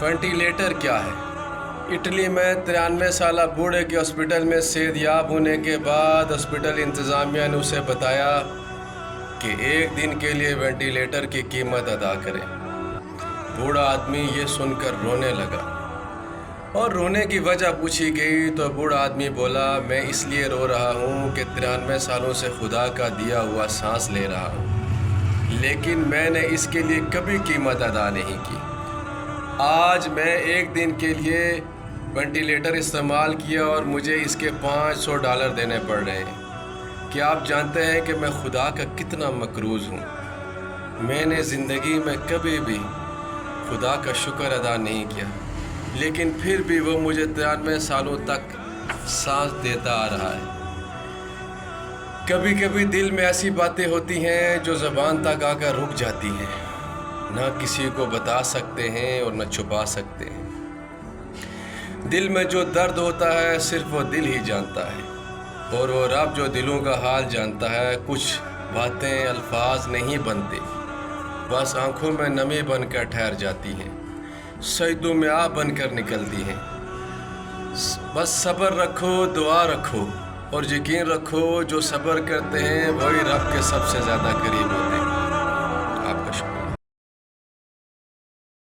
Ventilator क्या है? Italy में 93 साल बूढ़े के हॉस्पिटल में सेहतयाब होने के बाद हॉस्पिटल इंतज़ामिया ने उसे बताया कि एक दिन के लिए वेंटिलेटर की कीमत अदा करें। बूढ़ा आदमी ये सुनकर रोने लगा और रोने की वजह पूछी गई तो बूढ़ा आदमी बोला, मैं इसलिए रो रहा हूँ कि 93 सालों से खुदा का दिया हुआ सांस ले रहा हूँ, लेकिन मैंने इसके लिए कभी कीमत अदा नहीं की। आज मैं एक दिन के लिए वेंटिलेटर इस्तेमाल किया और मुझे इसके $500 देने पड़ रहे हैं। क्या आप जानते हैं कि मैं खुदा का कितना मकरूज़ हूँ? मैंने ज़िंदगी में कभी भी खुदा का शुक्र अदा नहीं किया, लेकिन फिर भी वो मुझे 93 सालों तक सांस देता आ रहा है। कभी कभी दिल में ऐसी बातें होती हैं जो ज़बान तक आकर रुक जाती हैं, ना किसी को बता सकते हैं और न छुपा सकते हैं। दिल में जो दर्द होता है सिर्फ वो दिल ही जानता है, और वो रब जो दिलों का हाल जानता है। कुछ बातें अल्फाज नहीं बनते, बस आंखों में नमी बनकर ठहर जाती हैं, सजदों में आह बनकर निकलती हैं। बस सब्र रखो, दुआ रखो और यकीन रखो, जो सब्र करते हैं वही रब के सबसे ज़्यादा करीब होते हैं।